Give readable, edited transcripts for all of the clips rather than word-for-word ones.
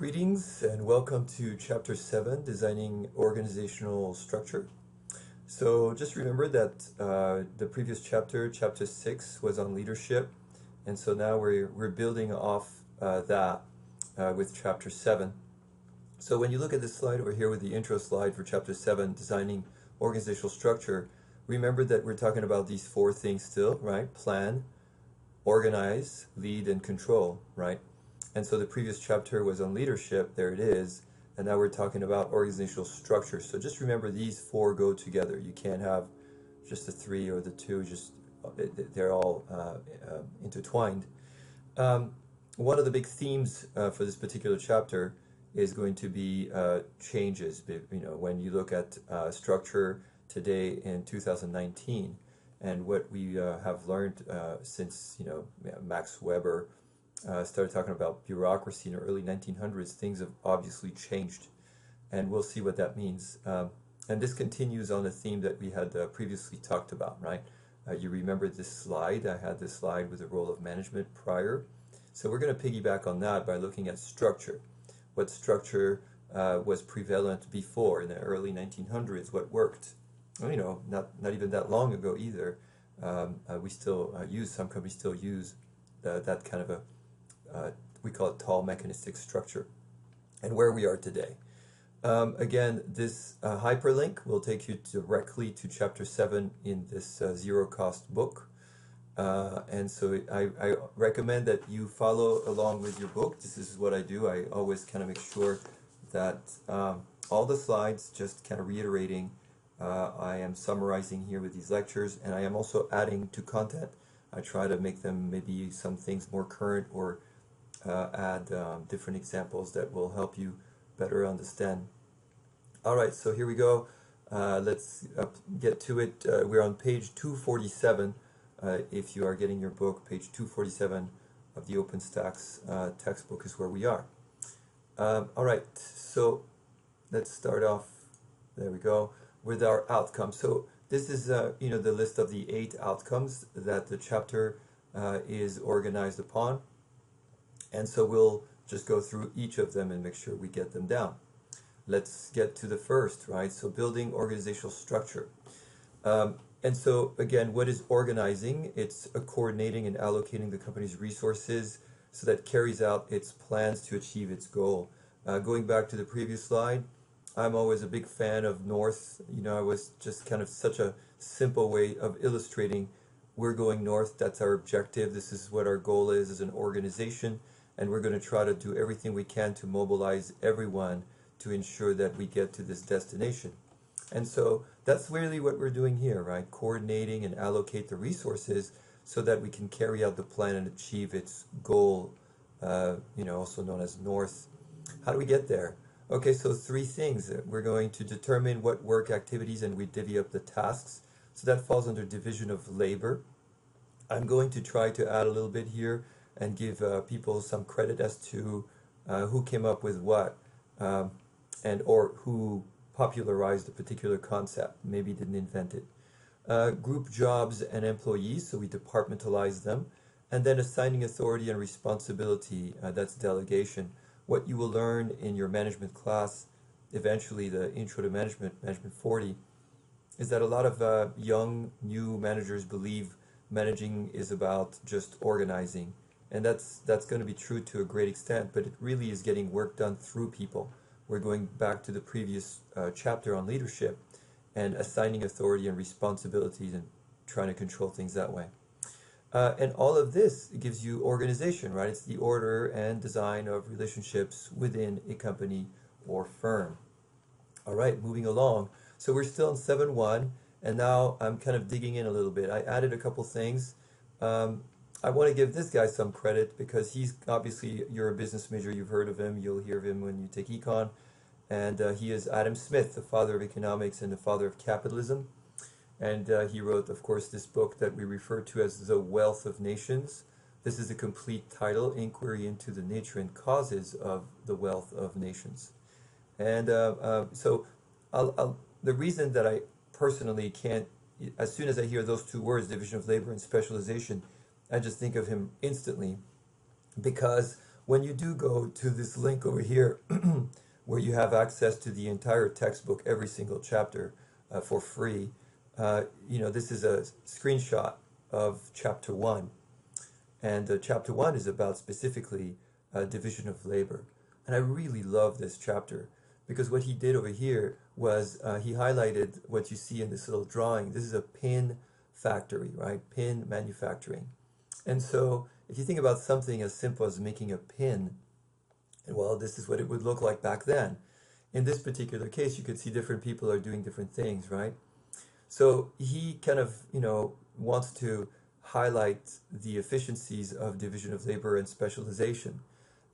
Greetings and welcome to Chapter 7, Designing Organizational Structure. So just remember that the previous chapter, Chapter 6, was on leadership, and so now we're building off that with Chapter 7. So when you look at this slide over here with the intro slide for Chapter 7, Designing Organizational Structure, remember that we're talking about these four things still, right? Plan, organize, lead, and control, right? And so the previous chapter was on leadership, there it is, and now we're talking about organizational structure. So just remember these four go together. You can't have just the three or the two, they're all intertwined. One of the big themes for this particular chapter is going to be changes. When you look at structure today in 2019, and what we have learned since Max Weber started talking about bureaucracy in the early 1900s, things have obviously changed, and we'll see what that means. And this continues on a theme that we had previously talked about, right? You remember this slide? I had this slide with the role of management prior. So we're going to piggyback on that by looking at structure. What structure was prevalent before in the early 1900s? What worked? Well, not even that long ago either. We still some companies still use that kind of a we call it tall mechanistic structure, and where we are today. Again, this hyperlink will take you directly to Chapter 7 in this zero-cost book. And so I recommend that you follow along with your book. This is what I do. I always kind of make sure that all the slides, just kind of reiterating, I am summarizing here with these lectures, and I am also adding to content. I try to make them maybe some things more current, or add different examples that will help you better understand. All right, so here we go. Let's get to it. We're on page 247. If you are getting your book, page 247 of the OpenStax textbook is where we are. All right, so let's start off, there we go, with our outcomes. So this is the list of the 8 outcomes that the chapter is organized upon. And so we'll just go through each of them and make sure we get them down. Let's get to the first, right? So building organizational structure. And so again, what is organizing? It's coordinating and allocating the company's resources so that it carries out its plans to achieve its goal. Going back to the previous slide, I'm always a big fan of north. I was just kind of such a simple way of illustrating we're going north, that's our objective, this is what our goal is as an organization, and we're going to try to do everything we can to mobilize everyone to ensure that we get to this destination. And so that's really what we're doing here, right? Coordinating and allocate the resources so that we can carry out the plan and achieve its goal, also known as north. How do we get there? Okay, so 3 things. We're going to determine what work activities, and we divvy up the tasks. So that falls under division of labor. I'm going to try to add a little bit here and give people some credit as to who came up with what, or who popularized a particular concept, maybe didn't invent it. Group jobs and employees, so we departmentalize them. And then assigning authority and responsibility, that's delegation. What you will learn in your management class, eventually the Intro to Management, Management 40, is that a lot of young, new managers believe managing is about just organizing. And that's going to be true to a great extent, but it really is getting work done through people. We're going back to the previous chapter on leadership and assigning authority and responsibilities and trying to control things that way. And all of this gives you organization, right? It's the order and design of relationships within a company or firm. All right, moving along. So we're still in 7.1, and now I'm kind of digging in a little bit. I added a couple things. I want to give this guy some credit because he's obviously, you're a business major, you've heard of him, you'll hear of him when you take econ. And he is Adam Smith, the father of economics and the father of capitalism. And he wrote, of course, this book that we refer to as The Wealth of Nations. This is a complete title, Inquiry into the Nature and Causes of the Wealth of Nations. And so the reason that I personally can't, as soon as I hear those 2 words, division of labor and specialization, I just think of him instantly, because when you do go to this link over here, where you have access to the entire textbook, every single chapter, for free, this is a screenshot of chapter one. And chapter one is about specifically division of labor. And I really love this chapter because what he did over here was he highlighted what you see in this little drawing. This is a pin factory, right? Pin manufacturing. And so if you think about something as simple as making a pin, and well, this is what it would look like back then. In this particular case, you could see different people are doing different things, right? So he kind of, wants to highlight the efficiencies of division of labor and specialization.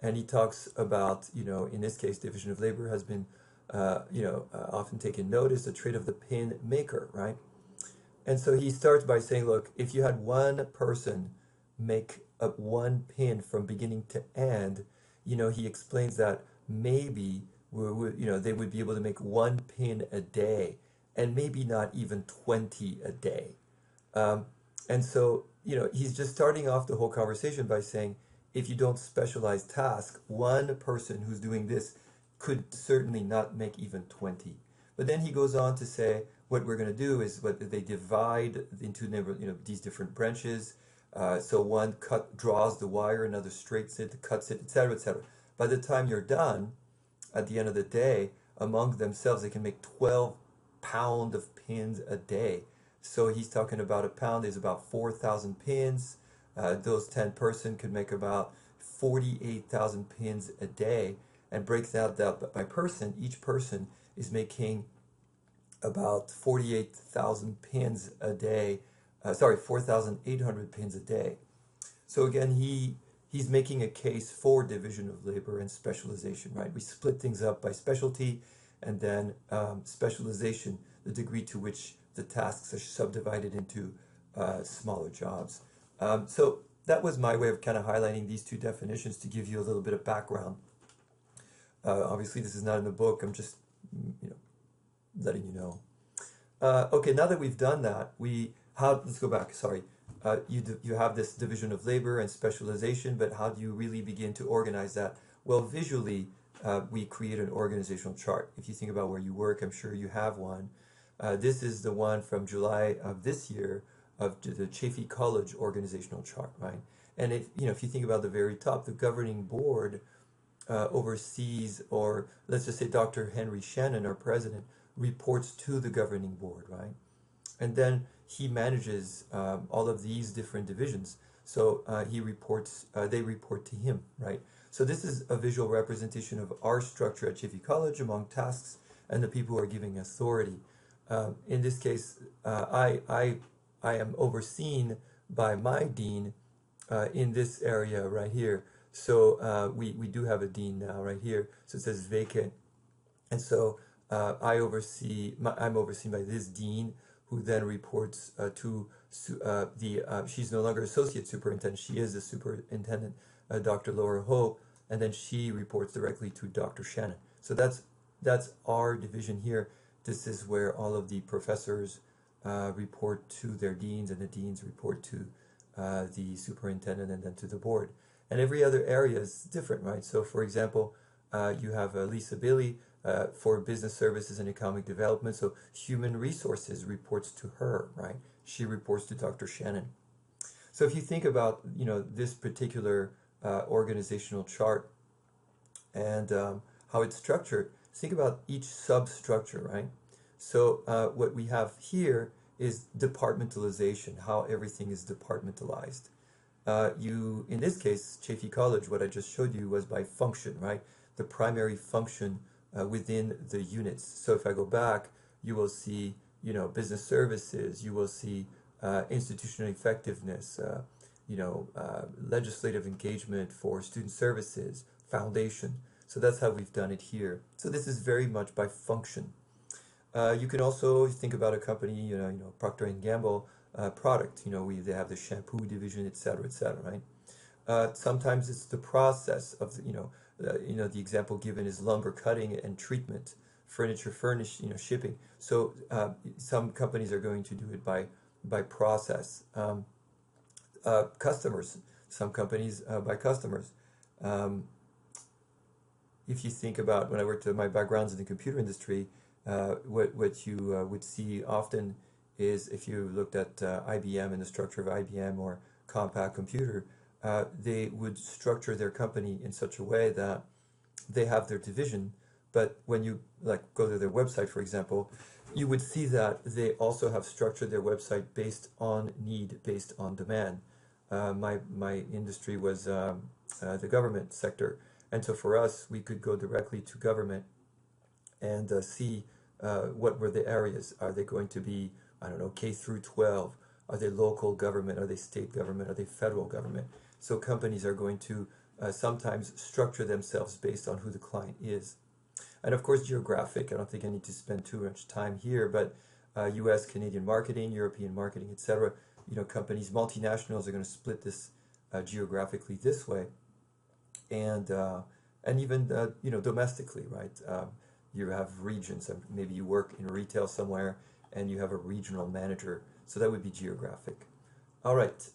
And he talks about, in this case, division of labor has been, often taken notice, the trade of the pin maker, right? And so he starts by saying, look, if you had one person make up one pin from beginning to end, he explains that maybe they would be able to make one pin a day and maybe not even 20 a day. And so, he's just starting off the whole conversation by saying, if you don't specialize task, one person who's doing this could certainly not make even 20. But then he goes on to say, what we're going to do is what they divide into these different branches. So one draws the wire, another straights it, cuts it, etc., etc. By the time you're done, at the end of the day, among themselves, they can make 12 pounds of pins a day. So he's talking about a pound is about 4,000 pins. Those 10 person could make about 48,000 pins a day, and breaks that down by person. Each person is making about 48,000 pins a day. 4,800 pins a day. So again, he's making a case for division of labor and specialization, right? We split things up by specialty, and then specialization, the degree to which the tasks are subdivided into smaller jobs. So that was my way of kind of highlighting these two definitions to give you a little bit of background. Obviously, this is not in the book. I'm just, letting you know. Okay, now that we've done that, let's go back. Sorry, you have this division of labor and specialization, but how do you really begin to organize that? Well, visually, we create an organizational chart. If you think about where you work, I'm sure you have one. This is the one from July of this year of the Chaffey College organizational chart, right? And if you think about the very top, the governing board oversees, or let's just say Dr. Henry Shannon, our president, reports to the governing board, right? And then he manages all of these different divisions. So they report to him, right? So this is a visual representation of our structure at Chaffey College among tasks and the people who are giving authority. In this case, I am overseen by my dean in this area right here. So we do have a dean now right here. So it says vacant. And so I'm overseen by this dean, who then reports to she's no longer associate superintendent, she is the superintendent, Dr. Laura Hope, and then she reports directly to Dr. Shannon. So that's our division here. This is where all of the professors report to their deans, and the deans report to the superintendent and then to the board. And every other area is different, right? So for example, you have Lisa Billy, for business services and economic development. So human resources reports to her, right? She reports to Dr. Shannon. So if you think about, this particular organizational chart and how it's structured, think about each substructure, right? So what we have here is departmentalization, how everything is departmentalized. In this case, Chaffey College, what I just showed you was by function, right? The primary function within the units. So if I go back, you will see, business services, you will see institutional effectiveness, legislative engagement for student services, foundation. So that's how we've done it here. So this is very much by function. You can also think about a company, Procter and Gamble product. They have the shampoo division, et cetera, right? Sometimes it's the process of the example given is lumber cutting and treatment, furniture furnish, shipping. So some companies are going to do it by process. Customers, some companies by customers. Um, if you think about when I worked, my background's in the computer industry, what you would see often is if you looked at IBM and the structure of IBM or Compaq Computer, they would structure their company in such a way that they have their division, but when you like go to their website, for example, you would see that they also have structured their website based on need, based on demand. My industry was the government sector, and so for us, we could go directly to government and see what were the areas. Are they going to be, I don't know, K through 12? Are they local government? Are they state government? Are they federal government? So companies are going to sometimes structure themselves based on who the client is. And of course, geographic. I don't think I need to spend too much time here, but U.S., Canadian marketing, European marketing, etc. Companies, multinationals are going to split this geographically this way, and even domestically, right? You have regions. Maybe you work in retail somewhere, and you have a regional manager. So that would be geographic. All right.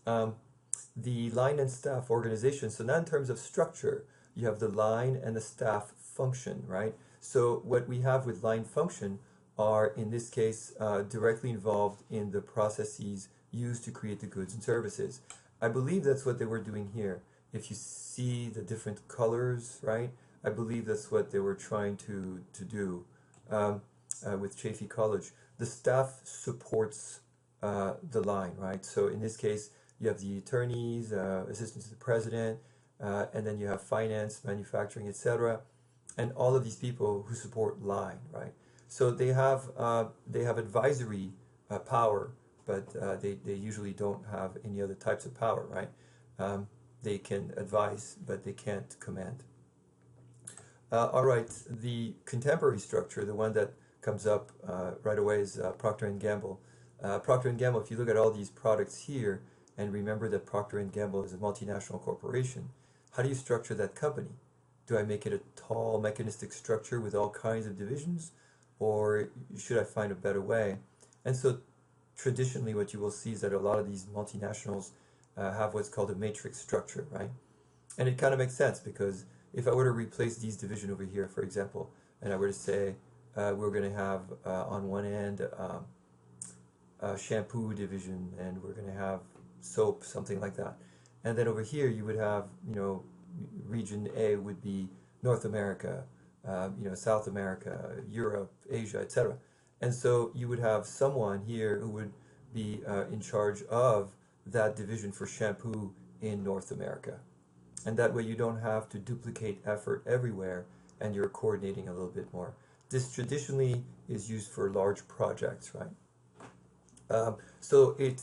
The line and staff organization. So now in terms of structure, you have the line and the staff function, right? So what we have with line function are, in this case, directly involved in the processes used to create the goods and services. I believe that's what they were doing here. If you see the different colors, right? I believe that's what they were trying to do with Chaffey College. The staff supports the line, right? So in this case, you have the attorneys, assistants to the president, and then you have finance, manufacturing, etc., and all of these people who support line, right? So they have advisory power, but they usually don't have any other types of power, right? They can advise, but they can't command. All right, the contemporary structure, the one that comes up right away, is Procter and Gamble. Procter and Gamble, if you look at all these products here, and remember that Procter and Gamble is a multinational corporation, how do you structure that company? Do I make it a tall mechanistic structure with all kinds of divisions, or should I find a better way? And so traditionally what you will see is that a lot of these multinationals have what's called a matrix structure, right? And it kind of makes sense, because if I were to replace these division over here, for example, and I were to say we're going to have on one end a shampoo division, and we're going to have soap, something like that. And then over here you would have, region A would be North America, South America, Europe, Asia, etc. And so you would have someone here who would be in charge of that division for shampoo in North America. And that way you don't have to duplicate effort everywhere, and you're coordinating a little bit more. This traditionally is used for large projects, right? So it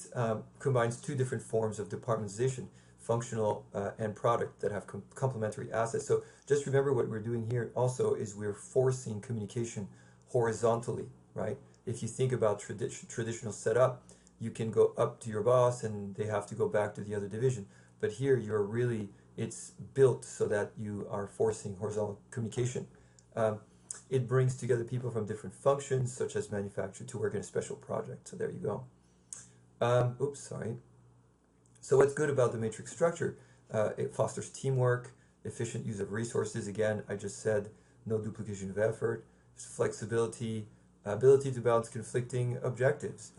combines two different forms of departmentalization, functional and product, that have complementary assets. So just remember, what we're doing here also is we're forcing communication horizontally, right? If you think about traditional setup, you can go up to your boss and they have to go back to the other division. But here it's built so that you are forcing horizontal communication. It brings together people from different functions, such as manufacture, to work in a special project. So there you go. Oops, sorry. So what's good about the matrix structure? It fosters teamwork, efficient use of resources. Again, I just said no duplication of effort, flexibility, ability to balance conflicting objectives.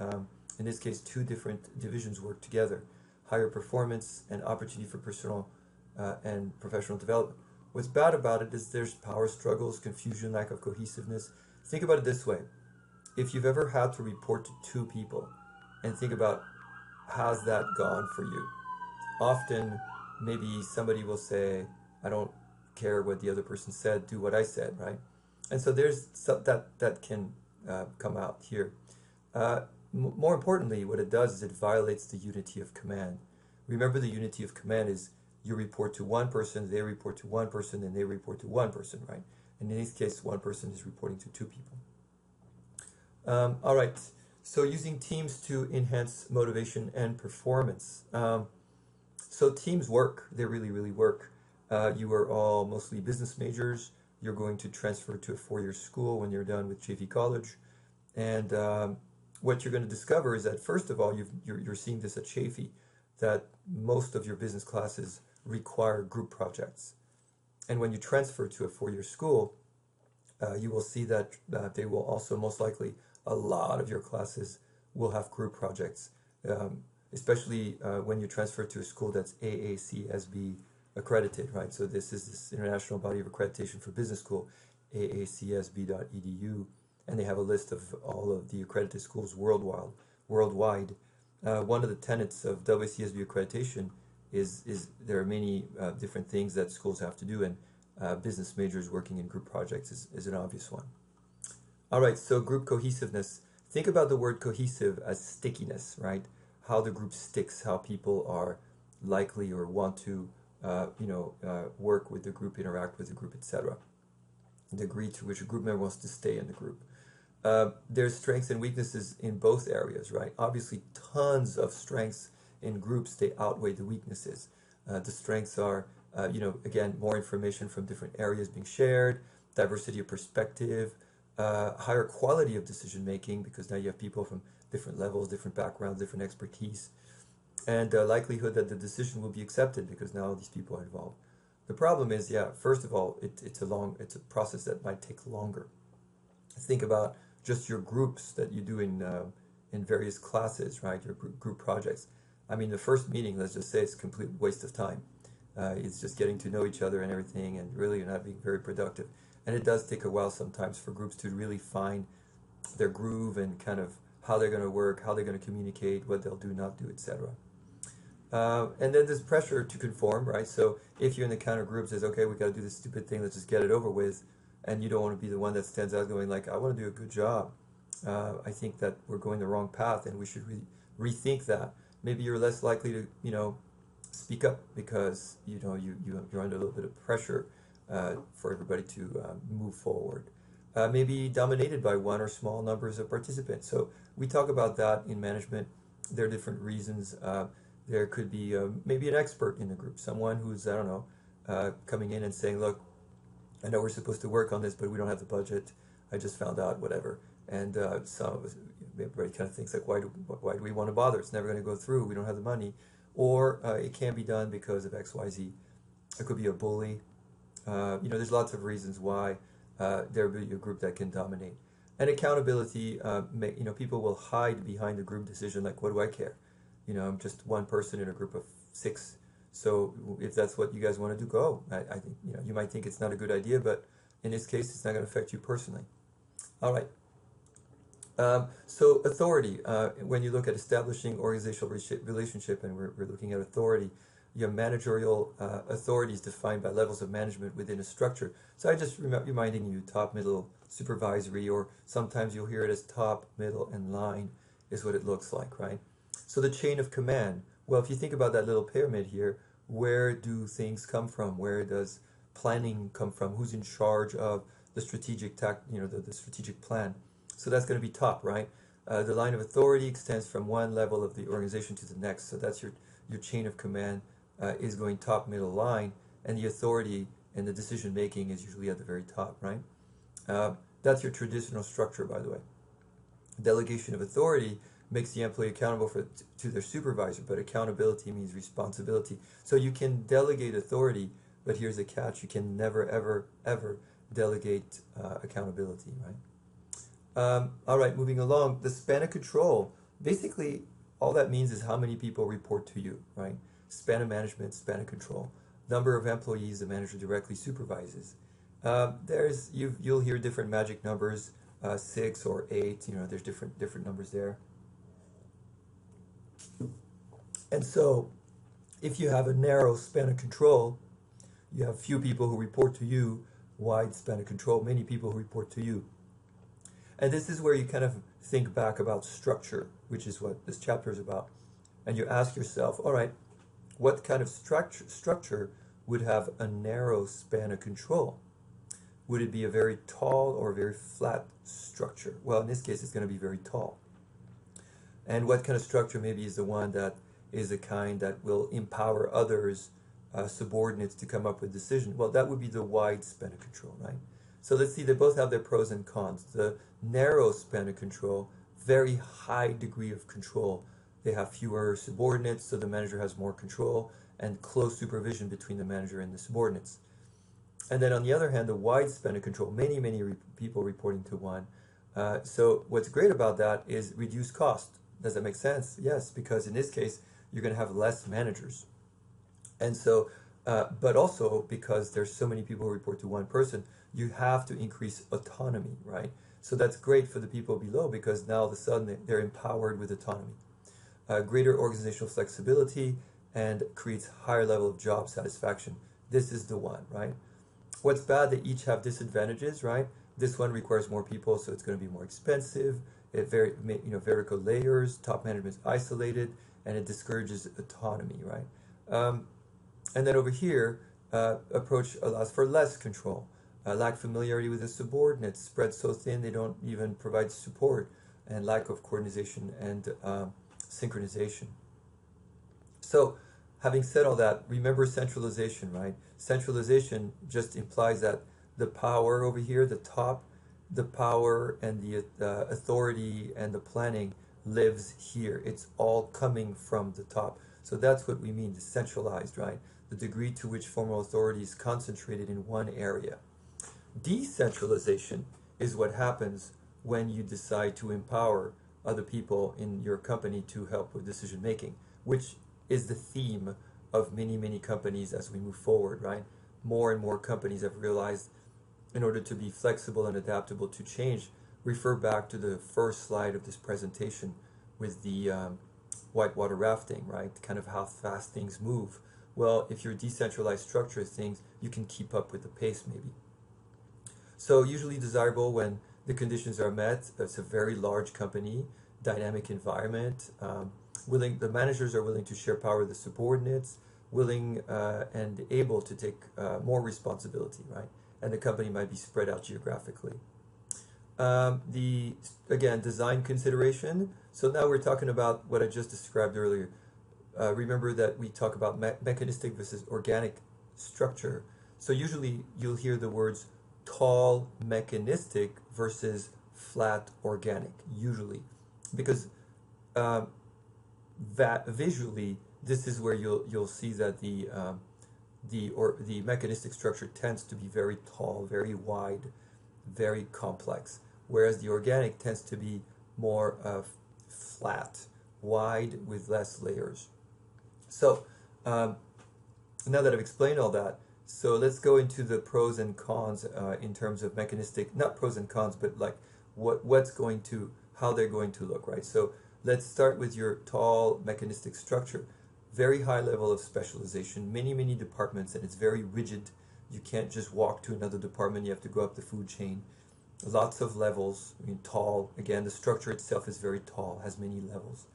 In this case, two different divisions work together. Higher performance and opportunity for personal and professional development. What's bad about it is there's power struggles, confusion, lack of cohesiveness. Think about it this way. If you've ever had to report to two people, and think about, how's that gone for you? Often, maybe somebody will say, I don't care what the other person said, do what I said, right? And so there's that can come out here. More importantly, what it does is it violates the unity of command. Remember, the unity of command is you report to one person, they report to one person, and they report to one person, right? And in this case, one person is reporting to two people. All right, so using teams to enhance motivation and performance. So teams work, they really, really work. You are all mostly business majors. You're going to transfer to a 4-year school when you're done with Chaffey College. And what you're going to discover is that, first of all, you're seeing this at Chaffey, that most of your business classes require group projects. And when you transfer to a four-year school, you will see that they will also most likely, a lot of your classes will have group projects, especially when you transfer to a school that's AACSB accredited, right? So this International Body of Accreditation for Business School, aacsb.edu, and they have a list of all of the accredited schools worldwide. One of the tenets of WCSB accreditation is there are many different things that schools have to do, and business majors working in group projects is an obvious one. All right, so group cohesiveness. Think about the word cohesive as stickiness, right? How the group sticks, how people are likely or want to, work with the group, interact with the group, etc. The degree to which a group member wants to stay in the group. There's strengths and weaknesses in both areas, right? Obviously, tons of strengths in groups, they outweigh the weaknesses. The strengths are, again, more information from different areas being shared, diversity of perspective, higher quality of decision making, because now you have people from different levels, different backgrounds, different expertise, and likelihood that the decision will be accepted because now these people are involved. The problem is, first of all, it's a process that might take longer. Think about just your groups that you do in various classes, right? Your group projects. I mean, the first meeting, let's just say, it's a complete waste of time. It's just getting to know each other and everything, and really you're not being very productive. And it does take a while sometimes for groups to really find their groove and kind of how they're going to work, how they're going to communicate, what they'll do, not do, etc. And then there's pressure to conform, right? So if you're in the counter group says, okay, we got to do this stupid thing, let's just get it over with, and you don't want to be the one that stands out going like, I want to do a good job. I think that we're going the wrong path and we should rethink that. Maybe you're less likely to, speak up because, you're under a little bit of pressure for everybody to move forward. Maybe dominated by one or small numbers of participants. So we talk about that in management. There are different reasons. There could be maybe an expert in the group, someone who's, I don't know, coming in and saying, look, I know we're supposed to work on this, but we don't have the budget. I just found out, whatever. And so everybody kind of thinks like, why do we want to bother? It's never going to go through. We don't have the money. Or it can't be done because of X, Y, Z. It could be a bully. There's lots of reasons why there will be a group that can dominate. And accountability, people will hide behind the group decision like, what do I care? I'm just one person in a group of 6. So if that's what you guys want to do, go. I think, you might think it's not a good idea, but in this case, it's not going to affect you personally. All right. So authority, when you look at establishing organizational relationship, and we're looking at authority, your managerial authority is defined by levels of management within a structure. So I just reminding you, top, middle, supervisory, or sometimes you'll hear it as top, middle, and line is what it looks like, right? So the chain of command, well, if you think about that little pyramid here, where do things come from? Where does planning come from? Who's in charge of the strategic the strategic plan? So that's going to be top, right? The line of authority extends from one level of the organization to the next. So that's your chain of command is going top, middle, line, and the authority and the decision making is usually at the very top, right? That's your traditional structure, by the way. Delegation of authority makes the employee accountable to their supervisor, but accountability means responsibility. So you can delegate authority, but here's the catch: you can never, ever, ever delegate accountability, right? All right, moving along, the span of control. Basically, all that means is how many people report to you, right? Span of management, span of control. Number of employees the manager directly supervises. You'll hear different magic numbers, 6 or 8. There's different numbers there. And so, if you have a narrow span of control, you have few people who report to you. Wide span of control, many people who report to you. And this is where you kind of think back about structure, which is what this chapter is about. And you ask yourself, all right, what kind of structure would have a narrow span of control? Would it be a very tall or a very flat structure? Well, in this case, it's going to be very tall. And what kind of structure maybe is the one that is the kind that will empower others, subordinates, to come up with decisions? Well, that would be the wide span of control, right? So let's see, they both have their pros and cons. The narrow span of control, very high degree of control. They have fewer subordinates, so the manager has more control, and close supervision between the manager and the subordinates. And then on the other hand, the wide span of control, many people reporting to one. So what's great about that is reduced cost. Does that make sense? Yes, because in this case, you're going to have less managers. And so, but also because there's so many people who report to one person, you have to increase autonomy, right? So that's great for the people below because now all of a sudden they're empowered with autonomy. Greater organizational flexibility and creates higher level of job satisfaction. This is the one, right? What's bad? They each have disadvantages, right? This one requires more people, so it's going to be more expensive. It vertical layers, top management is isolated, and it discourages autonomy, right? And then over here, approach allows for less control. Lack familiarity with the subordinates, spread so thin they don't even provide support, and lack of coordination and synchronization. So, having said all that, remember centralization, right? Centralization just implies that the power over here, the top, the power and the authority and the planning lives here. It's all coming from the top. So that's what we mean, decentralized, right? The degree to which formal authority is concentrated in one area. Decentralization is what happens when you decide to empower other people in your company to help with decision making, which is the theme of many companies as we move forward, right? More and more companies have realized in order to be flexible and adaptable to change, refer back to the first slide of this presentation with the whitewater rafting, right? Kind of how fast things move. Well, if you're a decentralized structure of things, you can keep up with the pace maybe. So usually desirable when the conditions are met. It's a very large company, dynamic environment. The managers are willing to share power with the subordinates, willing and able to take more responsibility, right? And the company might be spread out geographically. Again, design consideration. So now we're talking about what I just described earlier. Remember that we talk about mechanistic versus organic structure. So usually you'll hear the words tall mechanistic versus flat organic, usually. Because that visually, this is where you'll see that the mechanistic structure tends to be very tall, very wide, very complex, whereas the organic tends to be more flat, wide with less layers. So now that I've explained all that, so let's go into the pros and cons in terms of mechanistic, not pros and cons, but like how they're going to look, right? So let's start with your tall mechanistic structure. Very high level of specialization, many departments, and it's very rigid. You can't just walk to another department, you have to go up the food chain. Lots of levels. I mean, tall, again, the structure itself is very tall, has many levels.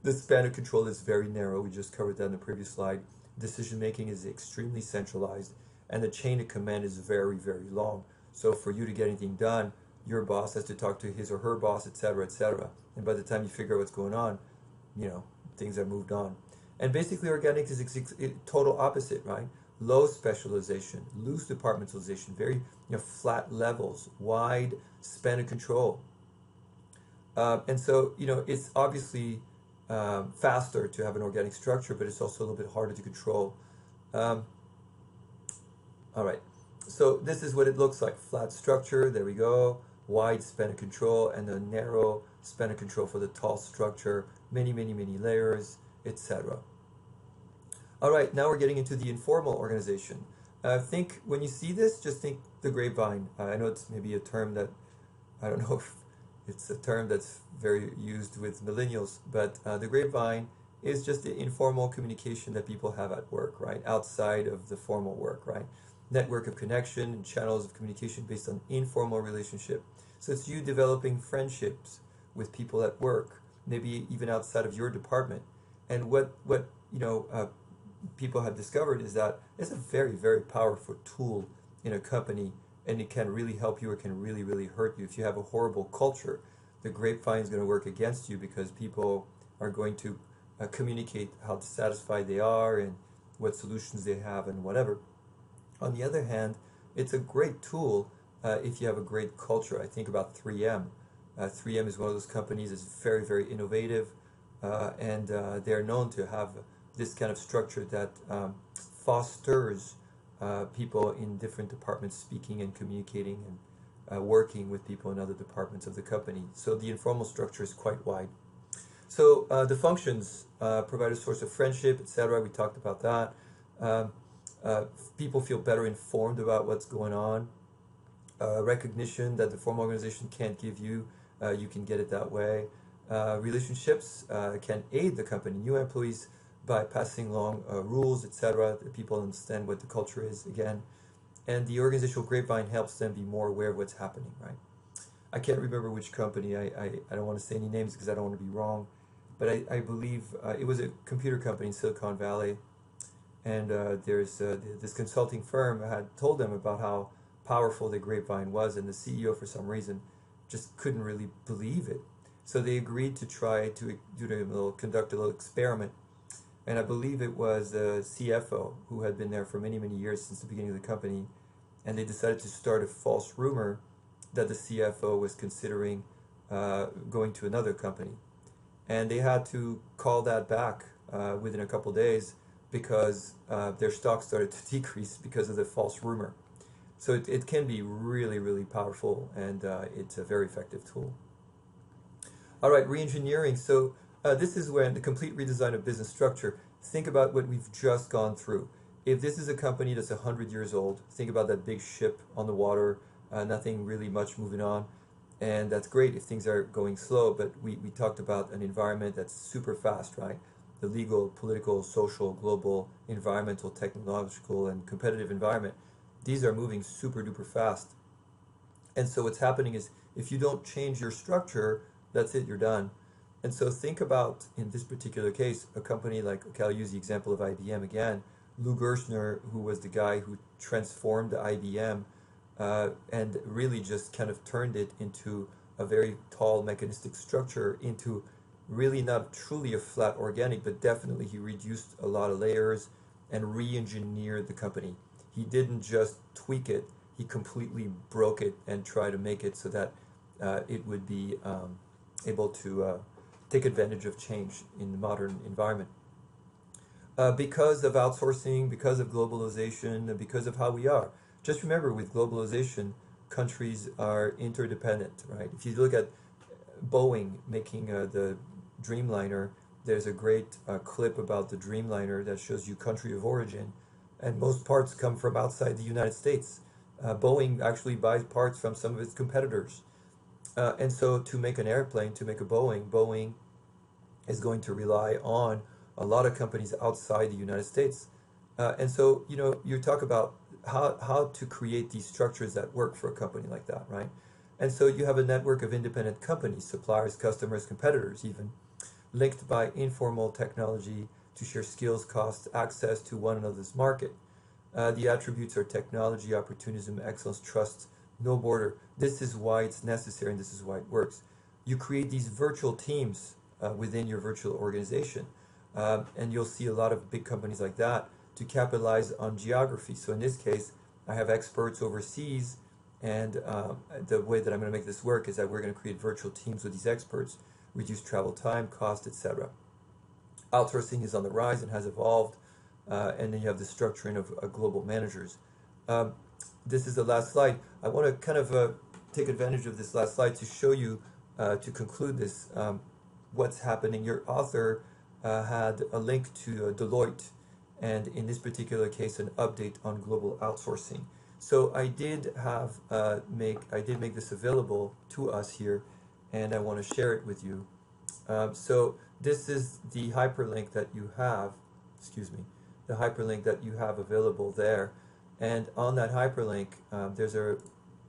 The span of control is very narrow, we just covered that in the previous slide. Decision making is extremely centralized, and the chain of command is very long. So for you to get anything done, your boss has to talk to his or her boss, etc., etc. And by the time you figure out what's going on, things have moved on. And basically organic is total opposite, right? Low specialization, loose departmentalization, very flat levels, wide span of control. And so it's obviously faster to have an organic structure, but it's also a little bit harder to control. All right, so this is what it looks like. Flat structure, there we go. Wide span of control, and a narrow span of control for the tall structure. Many layers, etc. All right, now we're getting into the informal organization. When you see this, just think the grapevine. I know it's maybe a term that, I don't know if it's a term that's very used with millennials, but the grapevine is just the informal communication that people have at work, right? Outside of the formal work, right? Network of connection and channels of communication based on informal relationship. So it's you developing friendships with people at work, maybe even outside of your department. And what people have discovered is that it's a very powerful tool in a company, and it can really help you or can really hurt you. If you have a horrible culture, the grapevine is going to work against you because people are going to communicate how dissatisfied they are and what solutions they have and whatever. On the other hand, it's a great tool if you have a great culture. I think about 3M. 3M is one of those companies that's very innovative, and they're known to have this kind of structure that fosters people in different departments speaking and communicating and working with people in other departments of the company. So the informal structure is quite wide. So the functions provide a source of friendship, etc. We talked about that. Um, People feel better informed about what's going on. Recognition that the formal organization can't give you, you can get it that way. Relationships can aid the company, new employees, by passing along rules, etc. People understand what the culture is again. And the organizational grapevine helps them be more aware of what's happening, right? I can't remember which company. I don't want to say any names because I don't want to be wrong. But I believe it was a computer company in Silicon Valley. And this consulting firm had told them about how powerful the grapevine was. And the CEO, for some reason, just couldn't really believe it. So they agreed to try to conduct a little experiment. And I believe it was the CFO who had been there for many, many years since the beginning of the company. And they decided to start a false rumor that the CFO was considering going to another company. And they had to call that back within a couple days because their stock started to decrease because of the false rumor. So it can be really, really powerful, and it's a very effective tool. All right, re-engineering. So this is when the complete redesign of business structure. Think about what we've just gone through. If this is a company that's 100 years old, think about that big ship on the water, nothing really much moving on. And that's great if things are going slow, but we talked about an environment that's super fast, right? The legal, political, social, global, environmental, technological, and competitive environment. These are moving super duper fast. And so what's happening is if you don't change your structure, that's it, you're done. And so think about, in this particular case, a company like, okay, I'll use the example of IBM again. Lou Gerstner, who was the guy who transformed IBM and really just kind of turned it into a very tall mechanistic structure into really not truly a flat organic, but definitely he reduced a lot of layers and re-engineered the company. He didn't just tweak it, he completely broke it and tried to make it so that it would be able to take advantage of change in the modern environment. Because of outsourcing, because of globalization, and because of how we are. Just remember, with globalization, countries are interdependent, right? If you look at Boeing making the Dreamliner, there's a great clip about the Dreamliner that shows you country of origin, and most parts come from outside the United States. Boeing actually buys parts from some of its competitors. And so to make an airplane, to make a Boeing is going to rely on a lot of companies outside the United States. And so, you talk about how to create these structures that work for a company like that, right? And so you have a network of independent companies, suppliers, customers, competitors even, linked by informal technology to share skills, costs, access to one another's market. The attributes are technology, opportunism, excellence, trust, no border. This is why it's necessary and this is why it works. You create these virtual teams within your virtual organization. And you'll see a lot of big companies like that to capitalize on geography. So in this case, I have experts overseas, and the way that I'm going to make this work is that we're going to create virtual teams with these experts, reduce travel time, cost, etc. Outsourcing is on the rise and has evolved, and then you have the structuring of global managers. This is the last slide. I want to kind of take advantage of this last slide to show you, to conclude this, what's happening. Your author had a link to Deloitte, and in this particular case, an update on global outsourcing. So I did make this available to us here, and I want to share it with you. So this is the hyperlink that you have, the hyperlink that you have available there. And on that hyperlink, there's a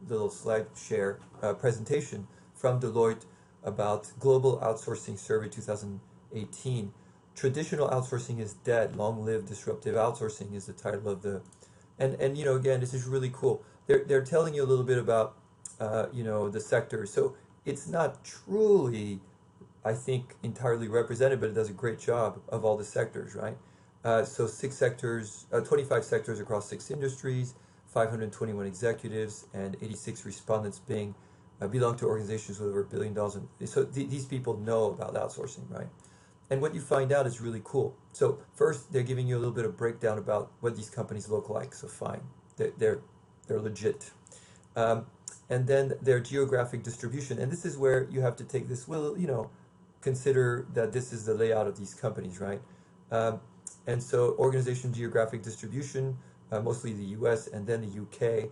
little slide share presentation from Deloitte about Global Outsourcing Survey 2018. Traditional outsourcing is dead. Long live disruptive outsourcing is the title of the, and again, this is really cool. They're telling you a little bit about the sector. So it's not truly, I think, entirely represented, but it does a great job of all the sectors, right? So 6 sectors, 25 sectors across 6 industries, 521 executives, and 86 respondents belong to organizations with over $1 billion. So these people know about outsourcing, right? And what you find out is really cool. So first, they're giving you a little bit of breakdown about what these companies look like. So fine, they're legit. Um, and then their geographic distribution. And this is where you have to take this, well, consider that this is the layout of these companies, right? Um, and so organization geographic distribution, mostly the US and then the UK,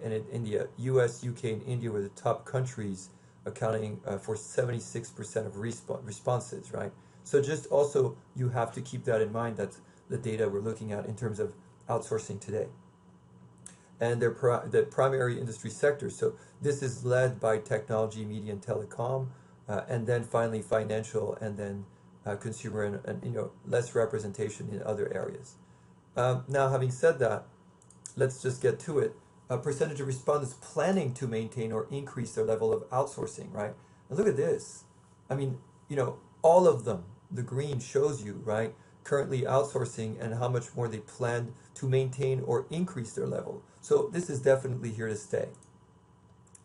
and in India. US, UK, and India were the top countries, accounting for 76% of responses, right? So just also, you have to keep that in mind. That's the data we're looking at in terms of outsourcing today. And the primary industry sectors. So this is led by technology, media, and telecom, and then finally financial, and then consumer, and less representation in other areas. Now, having said that, let's just get to it. A percentage of respondents planning to maintain or increase their level of outsourcing, right? And look at this. I mean, all of them, the green shows you, right? Currently outsourcing and how much more they plan to maintain or increase their level. So this is definitely here to stay.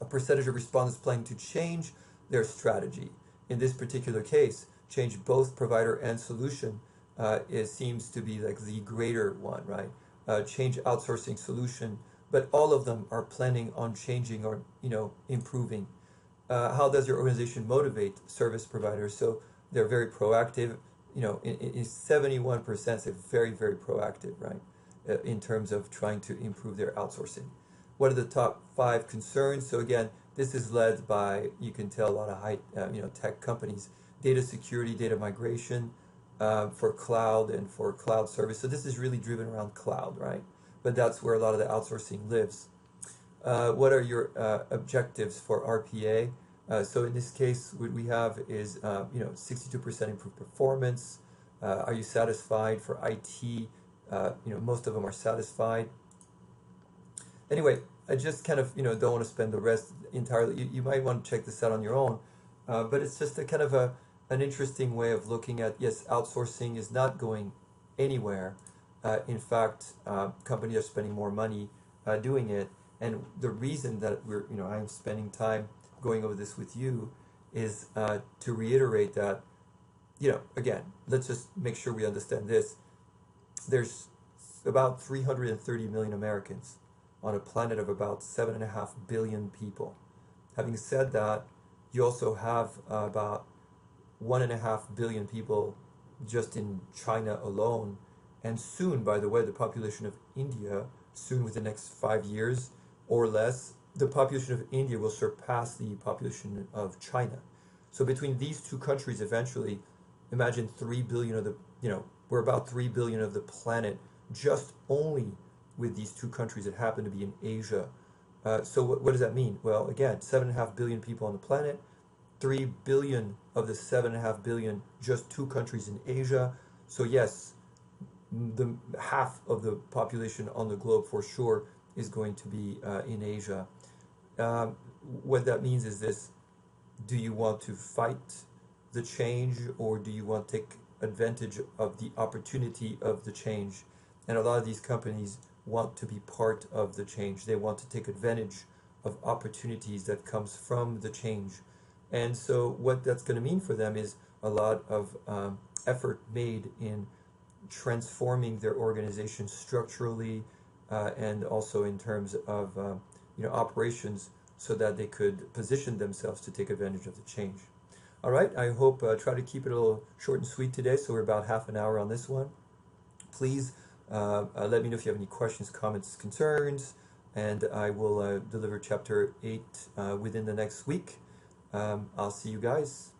A percentage of respondents planning to change their strategy. In this particular case, change both provider and solution seems to be like the greater one, right? Change outsourcing solution, but all of them are planning on changing or improving. How does your organization motivate service providers? So they're very proactive. In 71%, they're very, very proactive, right? In terms of trying to improve their outsourcing. What are the top 5 concerns? So again, this is led by, you can tell, a lot of high, tech companies. Data security, data migration, for cloud and for cloud service. So this is really driven around cloud, right? But that's where a lot of the outsourcing lives. What are your objectives for RPA? So in this case, what we have is 62% improved performance. Are you satisfied for IT? Most of them are satisfied. Anyway, I just kind of don't want to spend the rest entirely. You might want to check this out on your own, but it's just a kind of an interesting way of looking at, yes, outsourcing is not going anywhere. In fact, companies are spending more money doing it, and the reason that I'm spending time going over this with you is to reiterate that, again, let's just make sure we understand this. There's about 330 million Americans on a planet of about 7.5 billion people. Having said that, you also have about 1.5 billion people just in China alone. And soon, by the way, the population of India, soon within the next 5 years or less, the population of India will surpass the population of China. So between these two countries, eventually, imagine 3 billion of the, we're about 3 billion of the planet just only with these two countries that happen to be in Asia. So what does that mean? Well, again, 7.5 billion people on the planet, 3 billion of the 7.5 billion, just two countries in Asia. So yes, the half of the population on the globe for sure is going to be in Asia. What that means is this: do you want to fight the change, or do you want to take advantage of the opportunity of the change? And a lot of these companies want to be part of the change. They want to take advantage of opportunities that comes from the change. And so what that's going to mean for them is a lot of effort made in transforming their organization structurally, and also in terms of operations, so that they could position themselves to take advantage of the change. All right, I hope try to keep it a little short and sweet today, so we're about half an hour on this one. Please let me know if you have any questions, comments, concerns, and I will deliver chapter 8 within the next week. I'll see you guys.